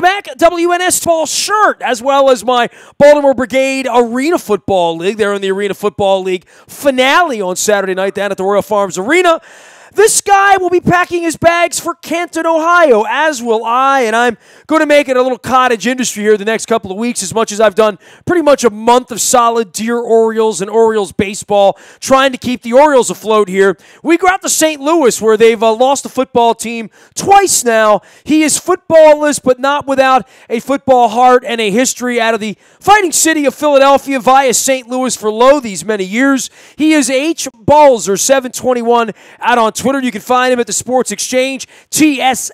back-to-back WNST Fall shirt, as well as my Baltimore Brigade Arena Football League. They're in the Arena Football League finale on Saturday night down at the Royal Farms Arena. This guy will be packing his bags for Canton, Ohio, as will I, and I'm going to make it a little cottage industry here the next couple of weeks, as much as I've done pretty much a month of solid Deer Orioles and Orioles baseball, trying to keep the Orioles afloat here. We go out to St. Louis, where they've lost a football team twice now. He is footballless, but not without a football heart and a history out of the fighting city of Philadelphia via St. Louis for these many years. He is H. Balzer, 721, out on Twitter. You can find him at the Sports Exchange, TSXFB,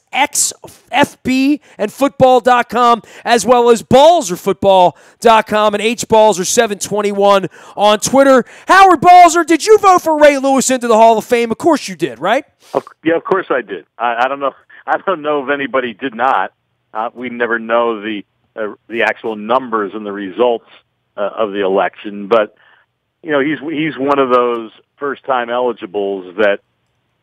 and football.com, as well as balzerfootball.com and hbalzer721 on Twitter. Howard Balzer, did you vote for Ray Lewis into the Hall of Fame? Of course you did, right? Yeah, of course I did. I don't know. I don't know if anybody did not. We never know the actual numbers and the results of the election, but you know, he's one of those first-time eligibles that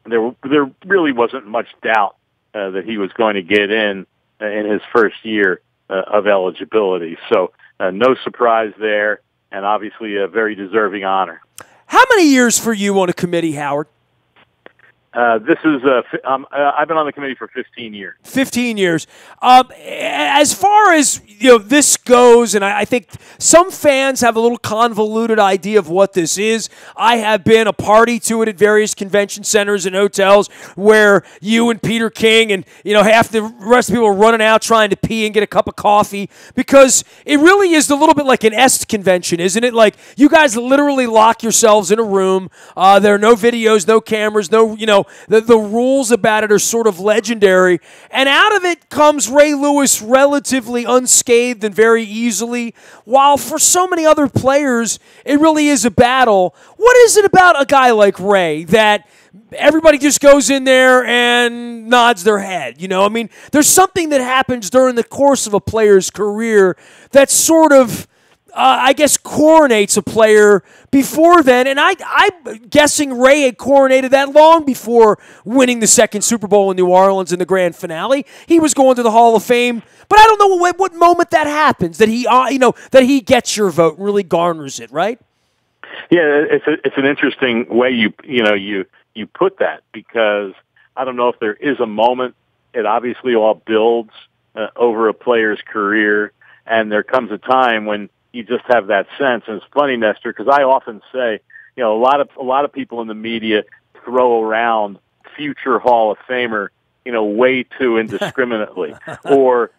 there really wasn't much doubt that he was going to get in his first year of eligibility. So no surprise there, and obviously a very deserving honor. How many years for you on a committee, Howard? I've been on the committee for 15 years. 15 years. As far as this goes, and I think some fans have a little convoluted idea of what this is. I have been a party to it at various convention centers and hotels where you and Peter King and half the rest of the people are running out trying to pee and get a cup of coffee, because it really is a little bit like an EST convention, isn't it? Like, you guys literally lock yourselves in a room. There are no videos, no cameras, the rules about it are sort of legendary. And out of it comes Ray Lewis relatively unscathed and very easily, while for so many other players, it really is a battle. What is it about a guy like Ray that everybody just goes in there and nods their head? I mean, there's something that happens during the course of a player's career that sort of I guess, coronates a player before then. And I'm guessing Ray had coronated that long before winning the second Super Bowl in New Orleans in the grand finale. He was going to the Hall of Fame, but I don't know what moment that happens, that he, that he gets your vote, really garners it, right? Yeah, it's an interesting way you put that, because I don't know if there is a moment. It obviously all builds over a player's career, and there comes a time when you just have that sense. And it's funny, Nestor, because I often say, a lot of people in the media throw around future Hall of Famer, way too indiscriminately, or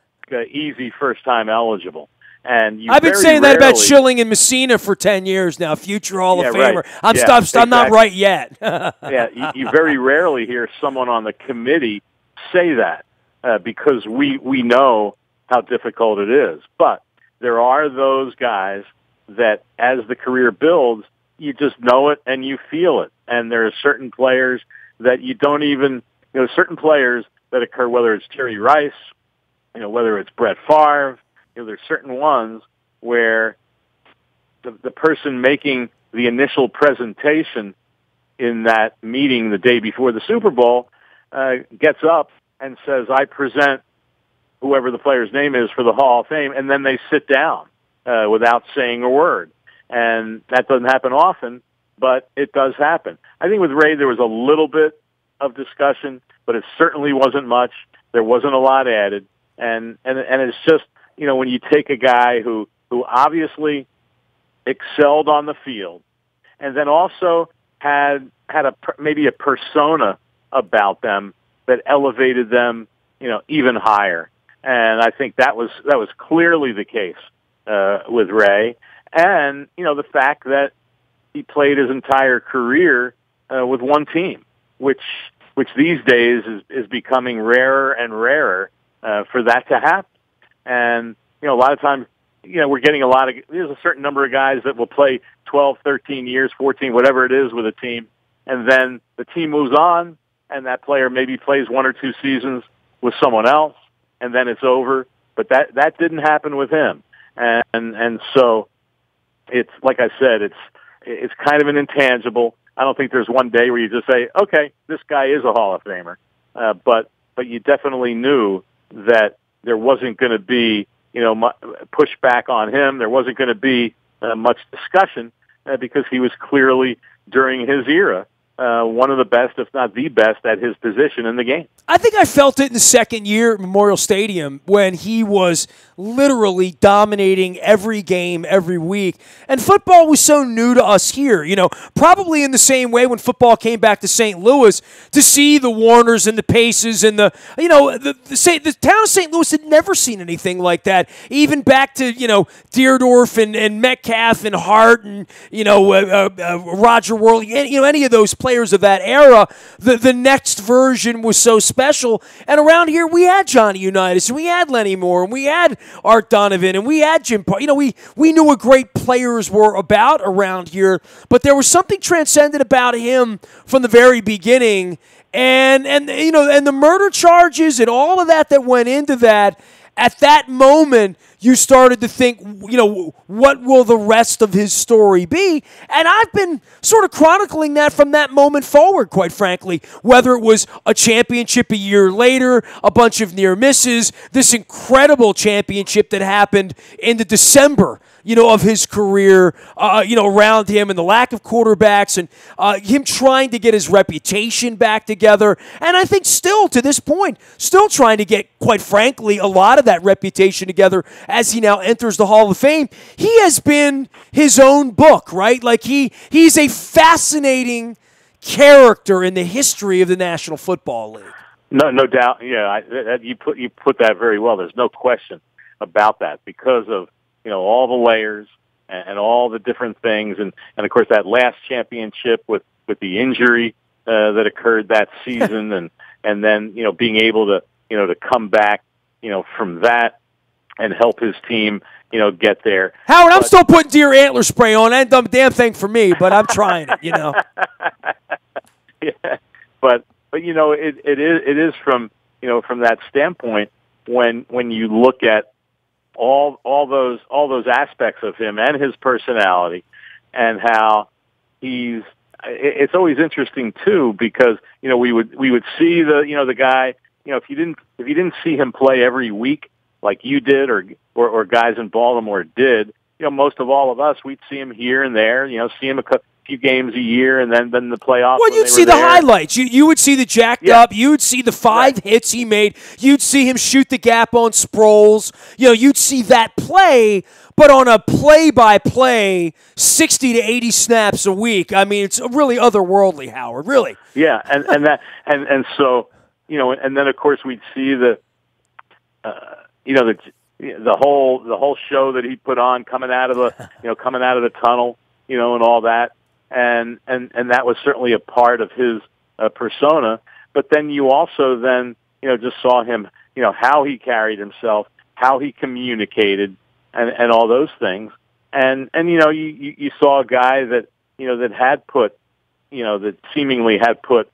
easy first-time eligible. And I've been saying that about Schilling and Messina for 10 years now, future Hall of Famer. Right. I'm not right yet. Yeah, you very rarely hear someone on the committee say that because we know how difficult it is. But there are those guys that, as the career builds, you just know it and you feel it. And there are certain players that you don't even, certain players that occur, whether it's Terry Rice, whether it's Brett Favre, there's certain ones where the person making the initial presentation in that meeting the day before the Super Bowl gets up and says, I present whoever the player's name is for the Hall of Fame, and then they sit down without saying a word. And that doesn't happen often, but it does happen. I think with Ray there was a little bit of discussion, but it certainly wasn't much. There wasn't a lot added. And it's just, when you take a guy who obviously excelled on the field, and then also had maybe a persona about them that elevated them, even higher. And I think that was clearly the case with Ray. And, the fact that he played his entire career with one team, which these days is becoming rarer and rarer for that to happen. And, a lot of times, we're getting there's a certain number of guys that will play 12, 13 years, 14, whatever it is with a team, and then the team moves on, and that player maybe plays 1 or 2 seasons with someone else, and then it's over. But that didn't happen with him. And so it's, like I said, it's kind of an intangible. I don't think there's one day where you just say, okay, this guy is a Hall of Famer. But you definitely knew that there wasn't going to be, pushback on him. There wasn't going to be much discussion because he was clearly, during his era, one of the best, if not the best, at his position in the game. I think I felt it in the second year at Memorial Stadium when he was literally dominating every game every week. And football was so new to us here, probably in the same way when football came back to St. Louis, to see the Warners and the Paces and the town of St. Louis had never seen anything like that. Even back to, Deerdorf and Metcalf and Hart and, Roger Worley, any of those players of that era, the next version was so special. And around here, we had Johnny Unitas, and we had Lenny Moore, and we had Art Donovan, and we had Jim Parr. We knew what great players were about around here, but there was something transcendent about him from the very beginning. And the murder charges and all of that went into that. At that moment, you started to think, what will the rest of his story be? And I've been sort of chronicling that from that moment forward, quite frankly, whether it was a championship a year later, a bunch of near misses, this incredible championship that happened in the December, of his career, around him, and the lack of quarterbacks, and him trying to get his reputation back together. And I think still, to this point, still trying to get, quite frankly, a lot of that reputation together as he now enters the Hall of Fame. He has been his own book, right? Like he's a fascinating character in the history of the National Football League. No doubt. Yeah, you put that very well. There's no question about that because of all the layers and all the different things, and of course that last championship with the injury that occurred that season, and then being able to come back from that and help his team get there. Howard, I'm still putting deer antler spray on. That ain't done a damn thing for me, but I'm trying it. Yeah, but it is from that standpoint when you look at all those aspects of him and his personality and how it's always interesting too, because we would see the guy, if you didn't see him play every week like you did or guys in Baltimore did, most of all of us, we'd see him here and there, see him a few games a year, and then the playoffs. Well, you'd see the highlights. You would see the jacked up. You would see the 5 hits he made. You'd see him shoot the gap on Sproles. You'd see that play, but on a play-by-play, 60 to 80 snaps a week. I mean, it's really otherworldly, Howard. Really. Yeah, and so and then of course we'd see the whole show that he put on coming out of the tunnel, and all that. And that was certainly a part of his persona. But then you also just saw him, how he carried himself, how he communicated, and all those things. And you saw a guy that that had put, that seemingly had put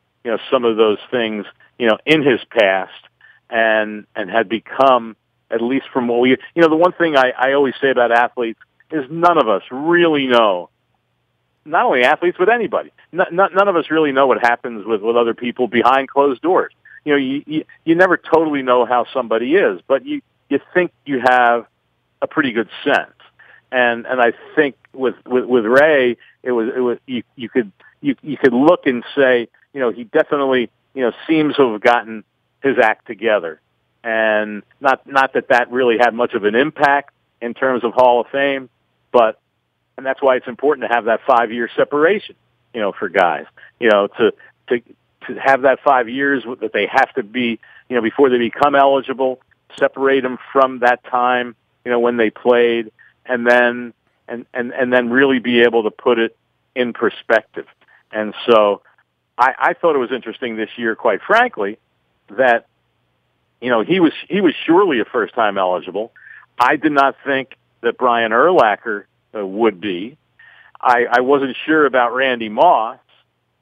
some of those things in his past, and had become, at least from what we, the one thing I always say about athletes is none of us really know. Not only athletes, but anybody. None of us really know what happens with other people behind closed doors. You never totally know how somebody is, but you think you have a pretty good sense. And I think with Ray, it was you could look and say, he definitely seems to have gotten his act together, and not that really had much of an impact in terms of Hall of Fame, but. And that's why it's important to have that 5-year separation, for guys, to have that 5 years that they have to be, before they become eligible, separate them from that time, when they played, and then really be able to put it in perspective. And so I thought it was interesting this year, quite frankly, that, he was surely a first-time eligible. I did not think that Brian Urlacher would be. I wasn't sure about Randy Moss,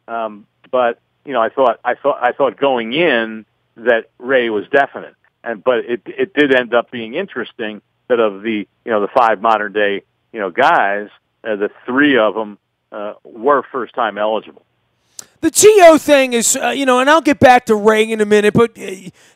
but I thought going in that Ray was definite, but it did end up being interesting that of the 5 modern day guys, the 3 of them were first time eligible. The T.O. thing is, and I'll get back to Ray in a minute, but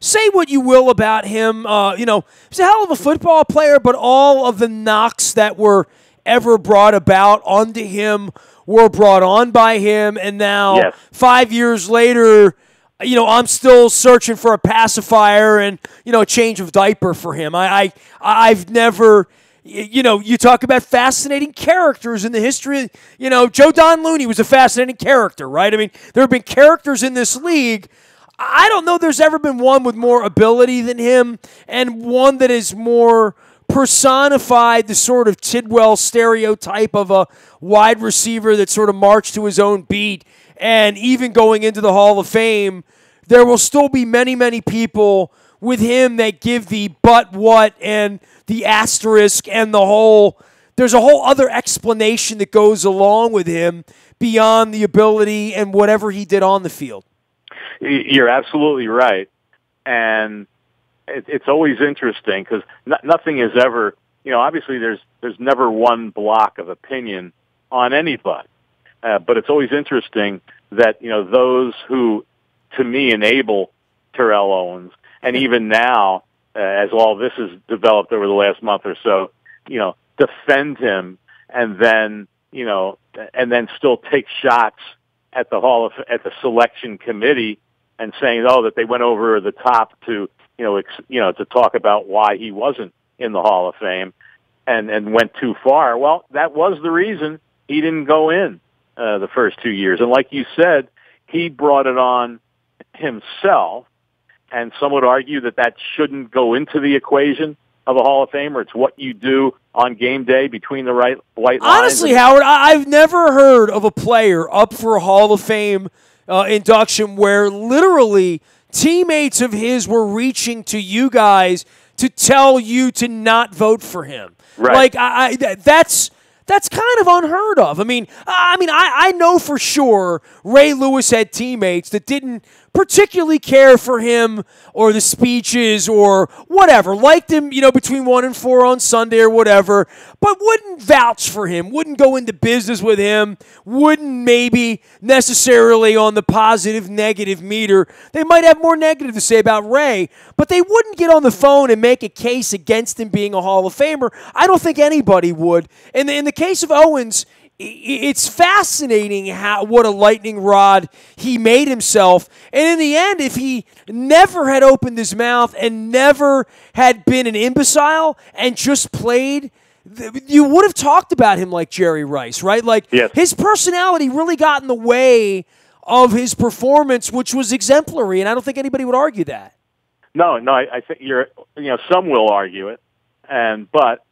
say what you will about him. He's a hell of a football player, but all of the knocks that were ever brought about onto him were brought on by him, and now 5 years later, I'm still searching for a pacifier and, a change of diaper for him. I've never... you talk about fascinating characters in the history. Joe Don Looney was a fascinating character, right? I mean, there have been characters in this league. I don't know there's ever been one with more ability than him and one that is more personified the sort of Tidwell stereotype of a wide receiver that sort of marched to his own beat. And even going into the Hall of Fame, there will still be many, many people with him that give the but what and the asterisk and there's a whole other explanation that goes along with him beyond the ability and whatever he did on the field. You're absolutely right. And it's always interesting because nothing is ever, obviously there's never one block of opinion on anybody. But it's always interesting that, those who, to me, enable Terrell Owens, and even now, as all this has developed over the last month or so, defend him and then still take shots at the selection committee and saying, that they went over the top to talk about why he wasn't in the Hall of Fame and went too far. Well, that was the reason he didn't go in the first 2 years. And like you said, he brought it on himself. And some would argue that shouldn't go into the equation of a Hall of Famer. It's what you do on game day between the white lines. Honestly, Howard, I've never heard of a player up for a Hall of Fame induction where literally teammates of his were reaching to you guys to tell you to not vote for him. Right. That's kind of unheard of. I know for sure Ray Lewis had teammates that didn't particularly care for him or the speeches or whatever, liked him, between 1 and 4 on Sunday or whatever, but wouldn't vouch for him, wouldn't go into business with him, wouldn't maybe necessarily on the positive, negative meter. They might have more negative to say about Ray, but they wouldn't get on the phone and make a case against him being a Hall of Famer. I don't think anybody would. And in the case of Owens, it's fascinating what a lightning rod he made himself. And in the end, if he never had opened his mouth and never had been an imbecile and just played, you would have talked about him like Jerry Rice, right? Like his personality really got in the way of his performance, which was exemplary. And I don't think anybody would argue that. No, I think some will argue it, but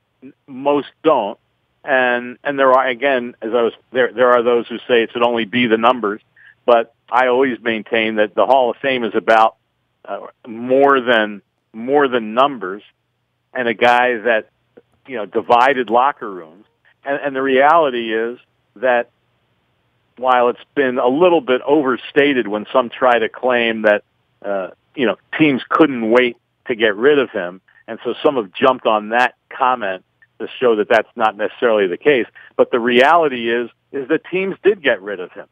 most don't. And there are, again, there are those who say it should only be the numbers, but I always maintain that the Hall of Fame is about more than numbers, and a guy that divided locker rooms. And the reality is that while it's been a little bit overstated when some try to claim that teams couldn't wait to get rid of him, and so some have jumped on that comment to show that that's not necessarily the case. But the reality is that teams did get rid of him.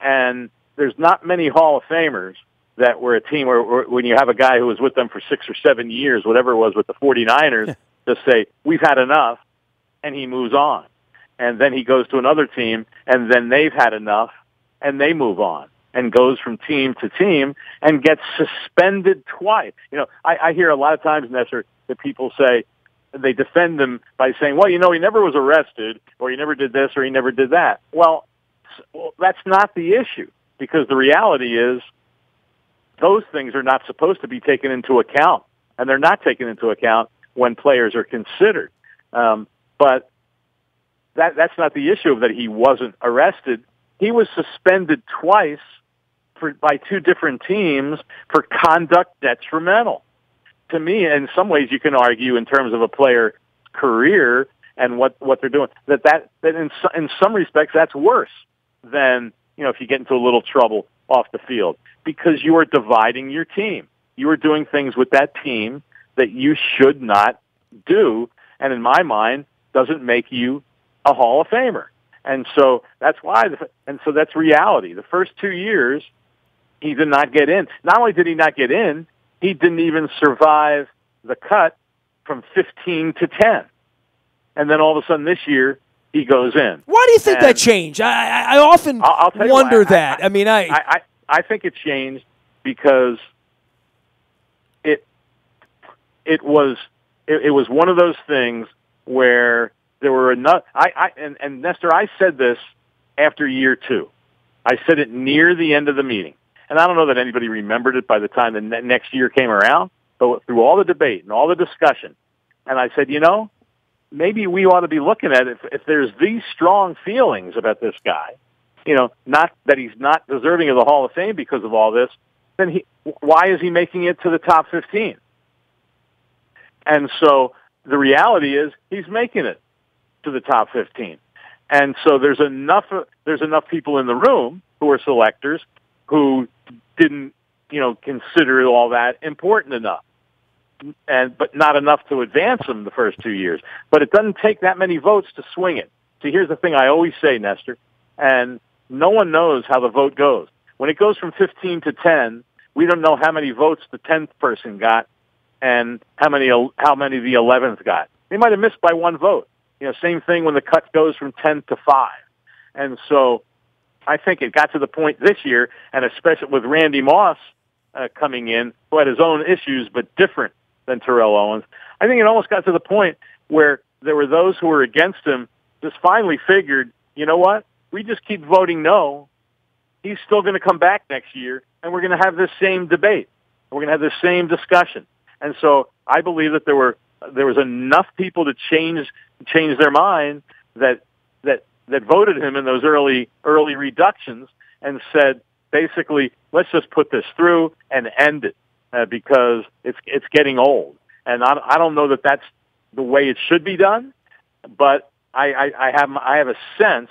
And there's not many Hall of Famers that were a team where when you have a guy who was with them for 6 or 7 years, whatever it was with the 49ers, to say, we've had enough, and he moves on. And then he goes to another team, and then they've had enough, and they move on, and goes from team to team and gets suspended twice. I hear a lot of times, Nestor, that people say, they defend him by saying, well, he never was arrested, or he never did this, or he never did that. Well, that's not the issue, because the reality is those things are not supposed to be taken into account, and they're not taken into account when players are considered. But that's not the issue of that he wasn't arrested. He was suspended twice by 2 different teams for conduct detrimental. To me, in some ways, you can argue in terms of a player's career and what they're doing, that in some respects that's worse than if you get into a little trouble off the field, because you are dividing your team. You are doing things with that team that you should not do, and in my mind, doesn't make you a Hall of Famer. And so that's why, so that's reality. The first 2 years, he did not get in. Not only did he not get in, he didn't even survive the cut from 15 to 10. And then all of a sudden this year, he goes in. Why do you think that changed? I often wonder that. I think it changed because it was one of those things where there were enough. And Nestor, I said this after year 2. I said it near the end of the meeting, and I don't know that anybody remembered it by the time the next year came around. But through all the debate and all the discussion, and I said, maybe we ought to be looking at it if there's these strong feelings about this guy. Not that he's not deserving of the Hall of Fame because of all this. Then why is he making it to the top 15? And so the reality is he's making it to the top 15. And so there's enough people in the room who are selectors who didn't, consider all that important enough. But not enough to advance him the first 2 years. But it doesn't take that many votes to swing it. See, here's the thing I always say, Nestor, and no one knows how the vote goes. When it goes from 15 to 10, we don't know how many votes the 10th person got and how many the 11th got. They might have missed by one vote. Same thing when the cut goes from 10 to 5. And so I think it got to the point this year, and especially with Randy Moss coming in, who had his own issues but different than Terrell Owens, I think it almost got to the point where there were those who were against him just finally figured, you know what? We just keep voting no. He's still going to come back next year, and we're going to have this same debate. We're going to have this same discussion. And so I believe that there was enough people to change their mind that voted him in those early reductions and said, basically, let's just put this through and end it because it's getting old. And I don't know that that's the way it should be done, but I have a sense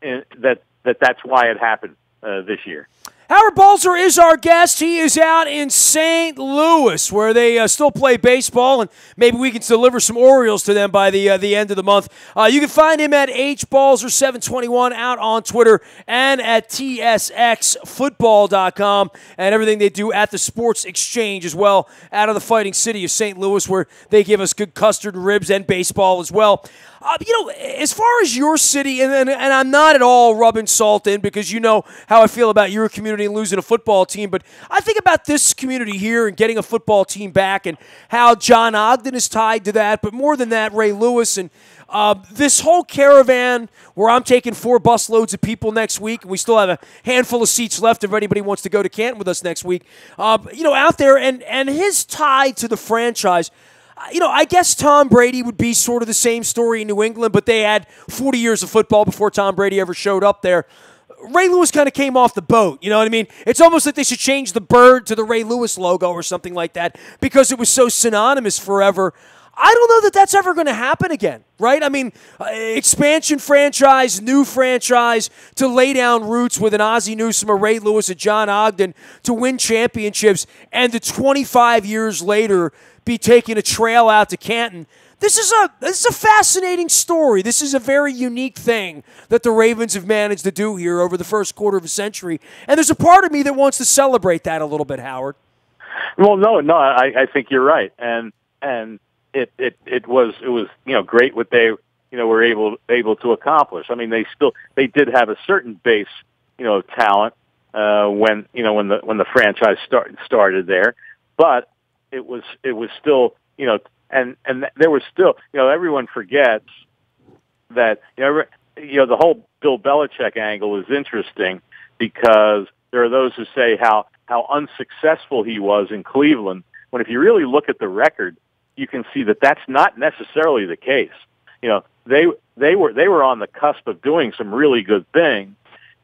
that that's why it happened this year. Howard Balzer is our guest. He is out in St. Louis, where they still play baseball, and maybe we can deliver some Orioles to them by the end of the month. You can find him at hbalzer721 out on Twitter and at tsxfootball.com, and everything they do at the Sports Exchange as well, out of the fighting city of St. Louis, where they give us good custard and ribs and baseball as well. As far as your city, and I'm not at all rubbing salt in because you know how I feel about your community and losing a football team, but I think about this community here and getting a football team back and how John Ogden is tied to that, but more than that, Ray Lewis and this whole caravan where I'm taking 4 busloads of people next week, and we still have a handful of seats left if anybody wants to go to Canton with us next week, out there, and his tie to the franchise. I guess Tom Brady would be sort of the same story in New England, but they had 40 years of football before Tom Brady ever showed up there. Ray Lewis kind of came off the boat, you know what I mean? It's almost like they should change the bird to the Ray Lewis logo or something like that because it was so synonymous forever. I don't know that that's ever going to happen again, right? I mean, expansion franchise, new franchise, to lay down roots with an Ozzie Newsome, a Ray Lewis, a John Ogden, to win championships, and to 25 years later be taking a trail out to Canton. This is a fascinating story. This is a very unique thing that the Ravens have managed to do here over the first quarter of a century. And there's a part of me that wants to celebrate that a little bit, Howard. Well, no, I think you're right. And it was great what they were able to accomplish. I mean, they did have a certain base of talent when the franchise started there, but it was still and there was still everyone forgets that the whole Bill Belichick angle is interesting because there are those who say how unsuccessful he was in Cleveland, when if you really look at the record, you can see that that's not necessarily the case. They were on the cusp of doing some really good things,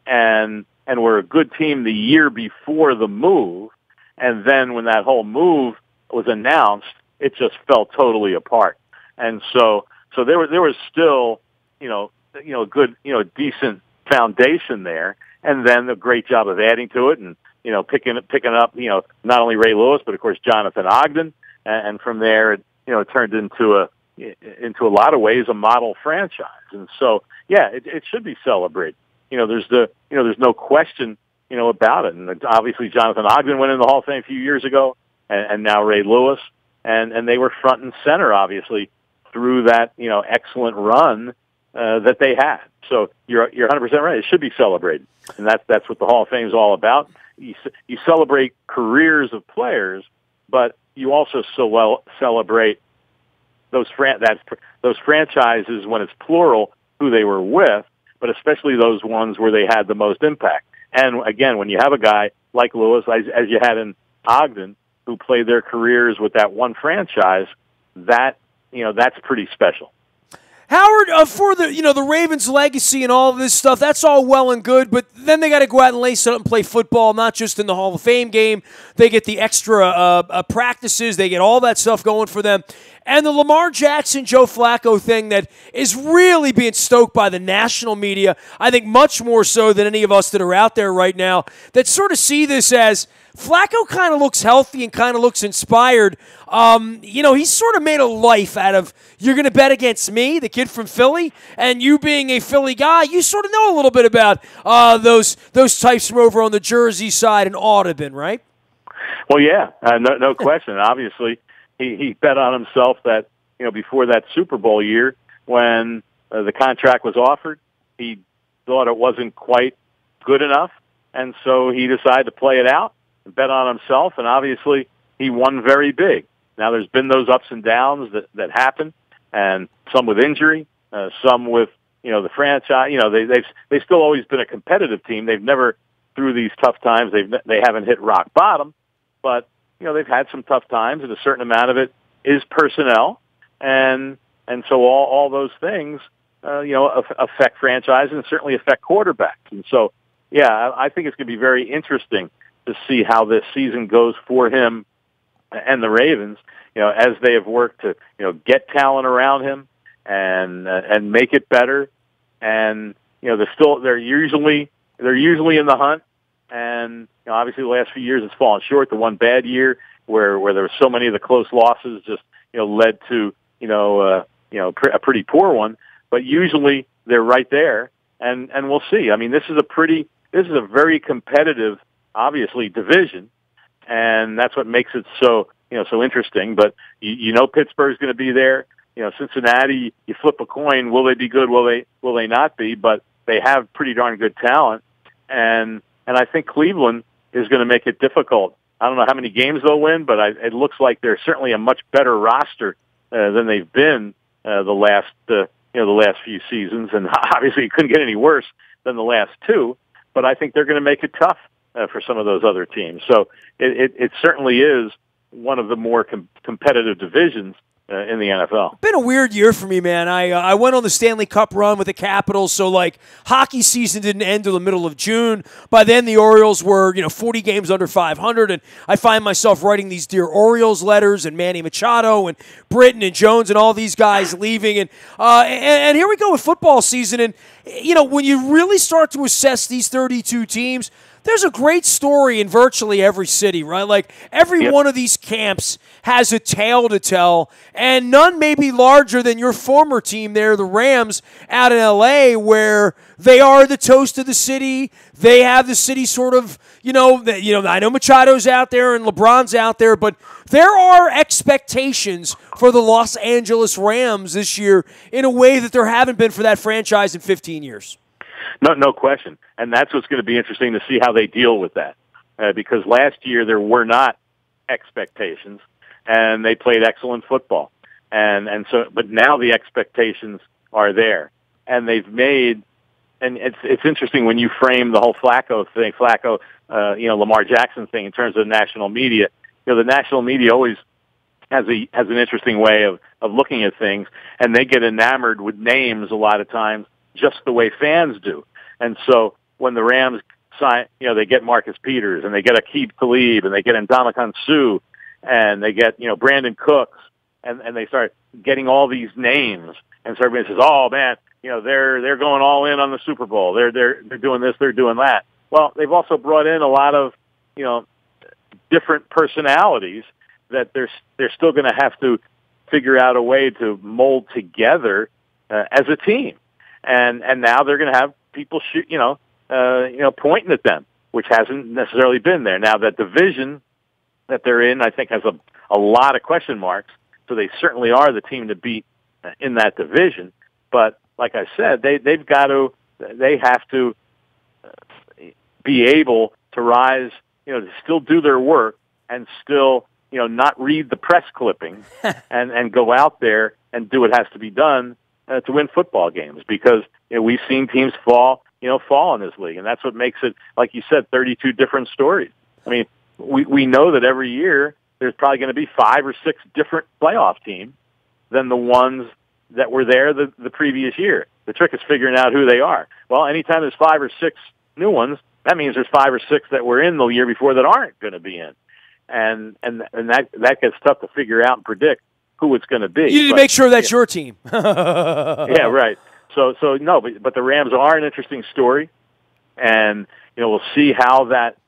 and were a good team the year before the move, and then when that whole move was announced, it just fell totally apart. And so there was still a good decent foundation there, and then a great job of adding to it, and picking up not only Ray Lewis but of course Jonathan Ogden. And from there, it turned into a lot of ways a model franchise. And so yeah, it should be celebrated. There's no question, about it. And obviously Jonathan Ogden went in the Hall of Fame a few years ago, and now Ray Lewis, and they were front and center, obviously, through that, excellent run that they had. So you're 100% right. It should be celebrated, and that's what the Hall of Fame is all about. You celebrate careers of players, but you also celebrate those franchises when it's plural, who they were with, but especially those ones where they had the most impact. And again, when you have a guy like Lewis, as you had in Ogden, who played their careers with that one franchise, that's pretty special. Howard, for the Ravens' legacy and all of this stuff, that's all well and good, but then they got to go out and lace it up and play football, not just in the Hall of Fame game. They get the extra practices. They get all that stuff going for them. And the Lamar Jackson, Joe Flacco thing that is really being stoked by the national media, I think much more so than any of us that are out there right now, that sort of see this as Flacco kind of looks healthy and kind of looks inspired. He's sort of made a life out of, you're going to bet against me, the kid from Philly, and you being a Philly guy, you sort of know a little bit about those types from over on the Jersey side in Audubon, right? Well, yeah, no question. Obviously, he bet on himself that, before that Super Bowl year when the contract was offered, he thought it wasn't quite good enough, and so he decided to play it out and bet on himself, and obviously he won very big. Now, there's been those ups and downs that happen, and some with injury, some with, the franchise. They've still always been a competitive team. They've never, through these tough times, they haven't hit rock bottom, but they've had some tough times, and a certain amount of it is personnel, and so all those things, affect franchises and certainly affect quarterbacks. And so, yeah, I think it's going to be very interesting to see how this season goes for him and the Ravens, as they have worked to, get talent around him and make it better. And, they're usually in the hunt. And, obviously the last few years it's fallen short. The one bad year where there were so many of the close losses just, led to, a pretty poor one. But usually they're right there, and we'll see. I mean, this is a very competitive, obviously, division, and that's what makes it so interesting. But Pittsburgh's going to be there. Cincinnati, you flip a coin, will they be good? Will they not be? But they have pretty darn good talent, and I think Cleveland is going to make it difficult. I don't know how many games they'll win, but it looks like they're certainly a much better roster than they've been the last few seasons, and obviously it couldn't get any worse than the last two. But I think they're going to make it tough for some of those other teams. So it certainly is one of the more competitive divisions in the NFL. Been a weird year for me, man. I went on the Stanley Cup run with the Capitals, so hockey season didn't end till the middle of June. By then the Orioles were 40 games under 500, and I find myself writing these Dear Orioles letters, and Manny Machado and Britton and Jones and all these guys leaving, and here we go with football season. And when you really start to assess these 32 teams, there's a great story in virtually every city, right? Every one of these camps has a tale to tell, and none may be larger than your former team there, the Rams, out in L.A., where they are the toast of the city. They have the city sort of, I know Machado's out there and LeBron's out there, but there are expectations for the Los Angeles Rams this year in a way that there haven't been for that franchise in 15 years. No question. And that's what's going to be interesting to see how they deal with that. Because last year there were not expectations, and they played excellent football. But now the expectations are there. And they've made, and it's interesting when you frame the whole Flacco thing, Lamar Jackson thing in terms of national media. The national media always has an interesting way of looking at things, and they get enamored with names a lot of times, just the way fans do. And so when the Rams sign, they get Marcus Peters, and they get Aqib Talib, and they get Ndamukong Suh, and they get, Brandon Cooks, and they start getting all these names, and so everybody says, oh man, they're going all in on the Super Bowl. They're doing this, they're doing that. Well, they've also brought in a lot of, different personalities that they're still going to have to figure out a way to mold together as a team. and now they're going to have people shoot, pointing at them, which hasn't necessarily been there. Now that division that they're in, I think, has a lot of question marks. So they certainly are the team to beat in that division. But like I said, they have to be able to rise, to still do their work and still, not read the press clipping and go out there and do what has to be done to win football games. Because we've seen teams fall in this league, and that's what makes it, like you said, 32 different stories. I mean, we know that every year there's probably going to be 5 or 6 different playoff teams than the ones that were there the previous year. The trick is figuring out who they are. Well, anytime there's 5 or 6 new ones, that means there's 5 or 6 that were in the year before that aren't going to be in, and that gets tough to figure out and predict who it's going to be. You need to make sure that's your team. Yeah, right. So no, but the Rams are an interesting story, and we'll see how that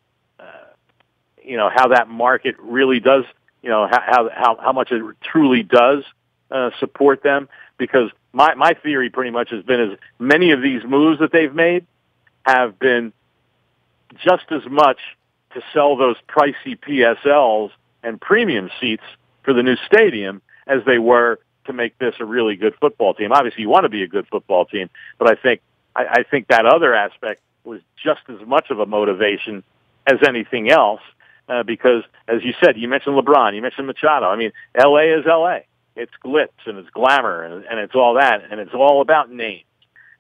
how that market really does, how much it truly does support them. Because my theory pretty much has been as many of these moves that they've made have been just as much to sell those pricey PSLs and premium seats for the new stadium as they were to make this a really good football team. Obviously, you want to be a good football team, but I think that other aspect was just as much of a motivation as anything else, because, as you said, you mentioned LeBron, you mentioned Machado. I mean, L.A. is L.A. It's glitz and it's glamour and it's all that, and it's all about names.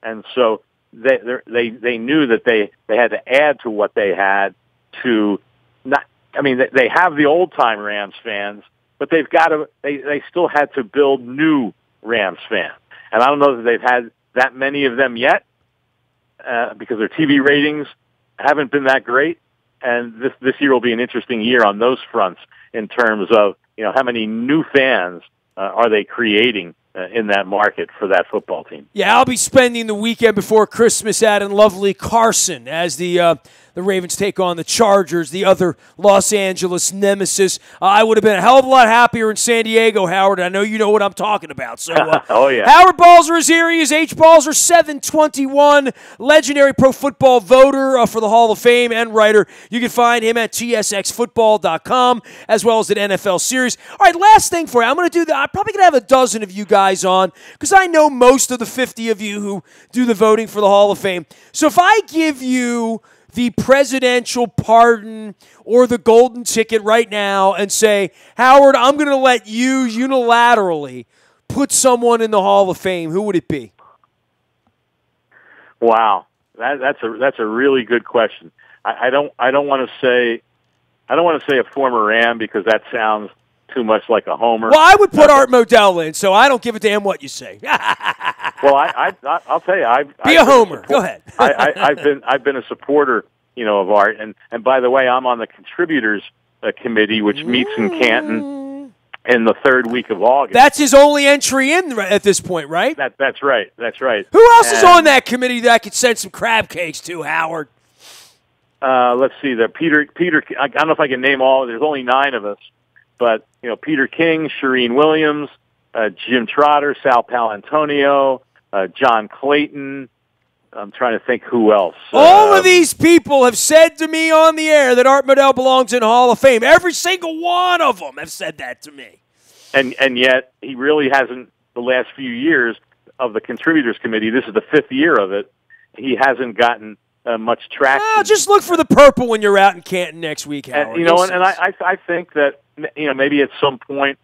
And so they knew that they had to add to what they had to not. I mean, they have the old time Rams fans, but they've got to. They still had to build new Rams fans, and I don't know that they've had that many of them yet, because their TV ratings haven't been that great. And this year will be an interesting year on those fronts in terms of how many new fans are they creating in that market for that football team. Yeah, I'll be spending the weekend before Christmas out in lovely Carson as the Ravens take on the Chargers, the other Los Angeles nemesis. I would have been a hell of a lot happier in San Diego, Howard. I know you know what I'm talking about. So, oh, yeah. Howard Balzer is here. He is H. Balzer 721, legendary pro football voter for the Hall of Fame and writer. You can find him at tsxfootball.com as well as at NFL Series. All right, last thing for you. I'm going to do that. I'm probably going to have a dozen of you guys on because I know most of the 50 of you who do the voting for the Hall of Fame. So if I give you the presidential pardon or the golden ticket right now and say, Howard, I'm going to let you unilaterally put someone in the Hall of Fame, who would it be? Wow, that's a really good question. I don't want to say a former Ram because that sounds too much like a homer. Well, I would put Art Modell in, so I don't give a damn what you say. Well, I'll tell you, be a homer. Go ahead. I've been a supporter, of Art, and by the way, I'm on the contributors committee, which meets in Canton in the third week of August. That's his only entry in at this point, right? That's right. That's right. Who else is on that committee that I could send some crab cakes to, Howard? Let's see. Peter. I don't know if I can name all. There's only 9 of us, but Peter King, Shireen Williams, Jim Trotter, Sal Palantonio, John Clayton. I'm trying to think who else. All of these people have said to me on the air that Art Modell belongs in the Hall of Fame. Every single one of them have said that to me. And yet he really hasn't, the last few years of the Contributors Committee, this is the 5th year of it, he hasn't gotten much traction. Just look for the purple when you're out in Canton next week, Howard. And I think that, maybe at some point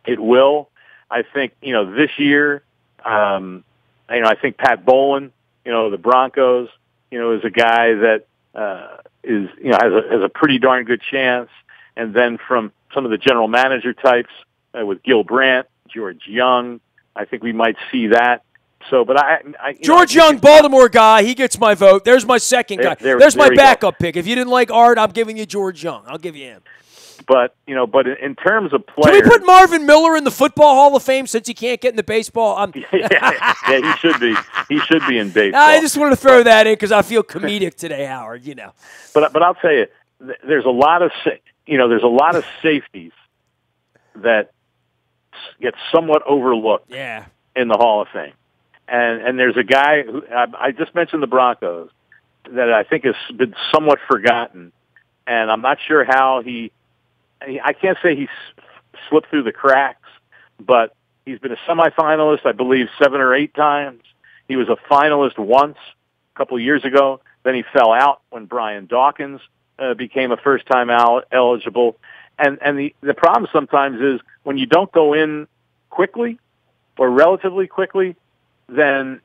it will. I think, this year, I think Pat Bowlen, the Broncos, is a guy that has a pretty darn good chance. And then from some of the general manager types with Gil Brandt, George Young, I think we might see that. So, but George Young, Baltimore guy, he gets my vote. There's my second guy. There's my backup pick. If you didn't like Art, I'm giving you George Young. I'll give you him. But in terms of players, can we put Marvin Miller in the Football Hall of Fame since he can't get in the baseball? Yeah, he should be. He should be in baseball. I just wanted to throw that in because I feel comedic today, Howard. But I'll tell you, there's a lot of safeties that get somewhat overlooked. Yeah. In the Hall of Fame, And there's a guy who I just mentioned the Broncos that I think has been somewhat forgotten, and I'm not sure how I can't say he's slipped through the cracks, but he's been a semifinalist, I believe, 7 or 8 times. He was a finalist once a couple of years ago. Then he fell out when Brian Dawkins became a first-time eligible. And the problem sometimes is when you don't go in quickly or relatively quickly, then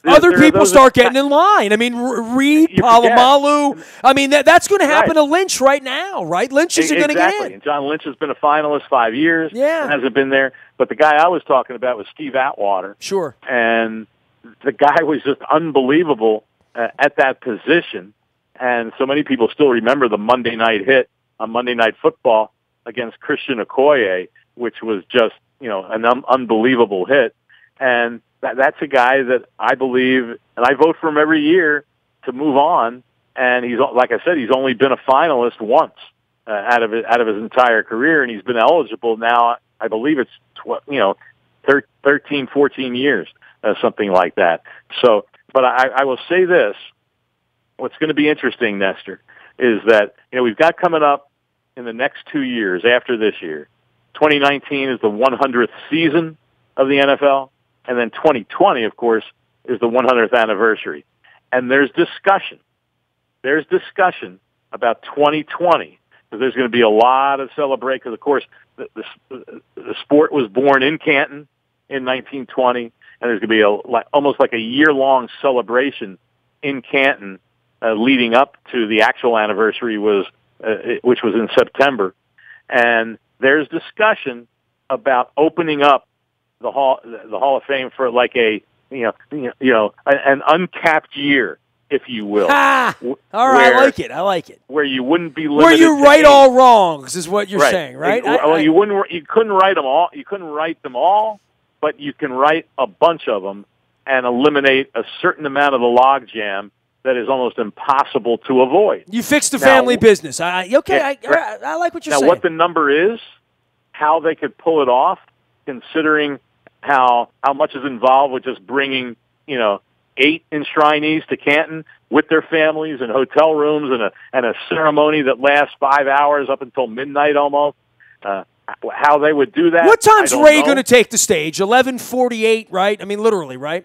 other people start getting in line. I mean, Reed, Palomalu. I mean, that's going to happen to Lynch right now, right? Lynch is going to get in. And John Lynch has been a finalist 5 years. Yeah. And hasn't been there. But the guy I was talking about was Steve Atwater. Sure. And the guy was just unbelievable at that position. And so many people still remember the Monday night hit on Monday Night Football against Christian Okoye, which was just, an unbelievable hit. And that's a guy that I believe, and I vote for him every year to move on. And he's, like I said, he's only been a finalist once out of his entire career, and he's been eligible now. I believe it's 13, 14 years, something like that. So, but I will say this: what's going to be interesting, Nestor, is that we've got coming up in the next 2 years after this year. 2019 is the 100th season of the NFL. And then 2020, of course, is the 100th anniversary. And there's discussion. There's discussion about 2020 because there's going to be a lot of celebration. Because, of course, the sport was born in Canton in 1920, and there's going to be almost like a year-long celebration in Canton leading up to the actual anniversary, which was in September. And there's discussion about opening up the Hall of Fame for like an uncapped year, if you will. All right, I like it. Where you wouldn't be limited. Where you right all wrongs is what you're saying, right? You couldn't write them all. You couldn't write them all, but you can write a bunch of them and eliminate a certain amount of the logjam that is almost impossible to avoid. You fixed the family business. I like what you're saying. Now, what the number is, how they could pull it off, considering how much is involved with just bringing 8 enshrinees to Canton with their families and hotel rooms and a ceremony that lasts 5 hours up until midnight almost. How they would do that? What time's Ray going to take the stage? 11:48, right? I mean, literally, right?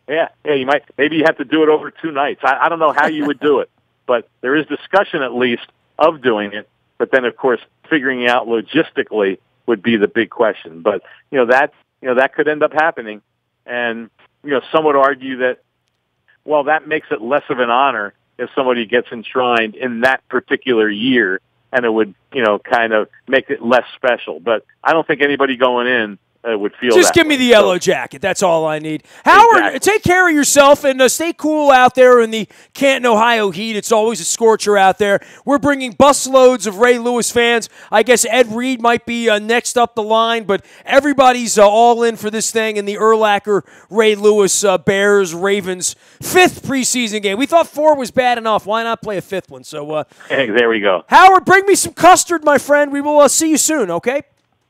Yeah. You might. Maybe you have to do it over 2 nights. I don't know how you would do it, but there is discussion at least of doing it. But then, of course, figuring out logistically would be the big question. But that could end up happening, and some would argue that, well, that makes it less of an honor if somebody gets enshrined in that particular year, and it would kind of make it less special. But I don't think anybody going in would feel just that give me way. the yellow jacket. That's all I need. Howard, take care of yourself and stay cool out there in the Canton, Ohio heat. It's always a scorcher out there. We're bringing busloads of Ray Lewis fans. I guess Ed Reed might be next up the line, but everybody's all in for this thing in the Urlacher Ray Lewis Bears-Ravens 5th preseason game. We thought 4 was bad enough. Why not play a 5th one? So hey, there we go. Howard, bring me some custard, my friend. We will see you soon, okay?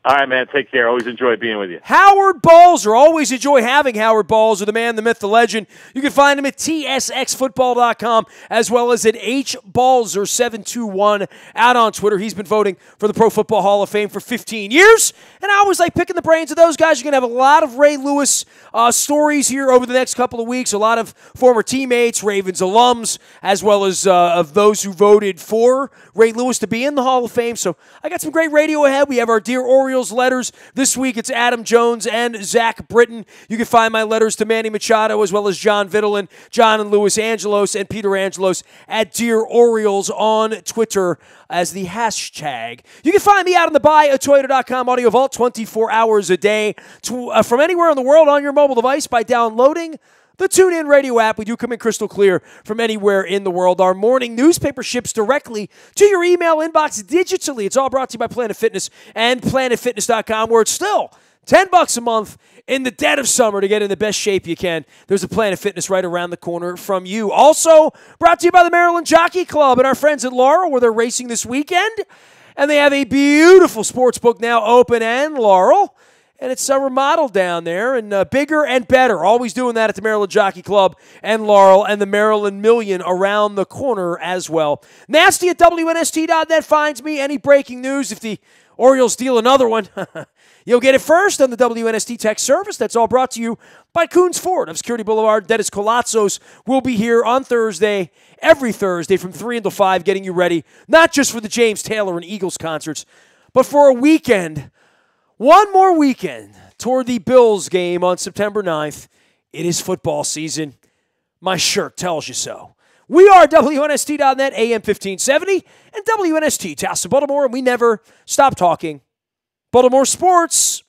All right, man. Take care. Always enjoy being with you. Howard Balzer. Always enjoy having Howard Balzer, the man, the myth, the legend. You can find him at tsxfootball.com as well as at hbalzer721 out on Twitter. He's been voting for the Pro Football Hall of Fame for 15 years. And I always like picking the brains of those guys. You're going to have a lot of Ray Lewis stories here over the next couple of weeks. A lot of former teammates, Ravens alums, as well as of those who voted for Ray Lewis to be in the Hall of Fame. So I got some great radio ahead. We have our Dear Orioles letters. This week it's Adam Jones and Zach Britton. You can find my letters to Manny Machado as well as John Vitalin, John and Louis Angelos, and Peter Angelos at Dear Orioles on Twitter as the hashtag. You can find me out on the buyatoyota.com audio vault 24 hours a day from anywhere in the world on your mobile device by downloading the TuneIn Radio app. We do come in crystal clear from anywhere in the world. Our morning newspaper ships directly to your email inbox digitally. It's all brought to you by Planet Fitness and PlanetFitness.com, where it's still $10 a month in the dead of summer to get in the best shape you can. There's a Planet Fitness right around the corner from you. Also brought to you by the Maryland Jockey Club and our friends at Laurel, where they're racing this weekend. And they have a beautiful sports book now open in Laurel. and it's remodeled down there and bigger and better. Always doing that at the Maryland Jockey Club and Laurel and the Maryland Million around the corner as well. Nasty at WNST.net finds me. Any breaking news, if the Orioles deal another one, you'll get it first on the WNST text service. That's all brought to you by Coons Ford of Security Boulevard. Dennis Colazzos will be here on Thursday, every Thursday from 3 until 5, getting you ready, not just for the James Taylor and Eagles concerts, but for a weekend. One more weekend toward the Bills game on September 9th. It is football season. My shirt tells you so. We are WNST.net, AM 1570, and WNST, Towson, Baltimore, and we never stop talking Baltimore sports.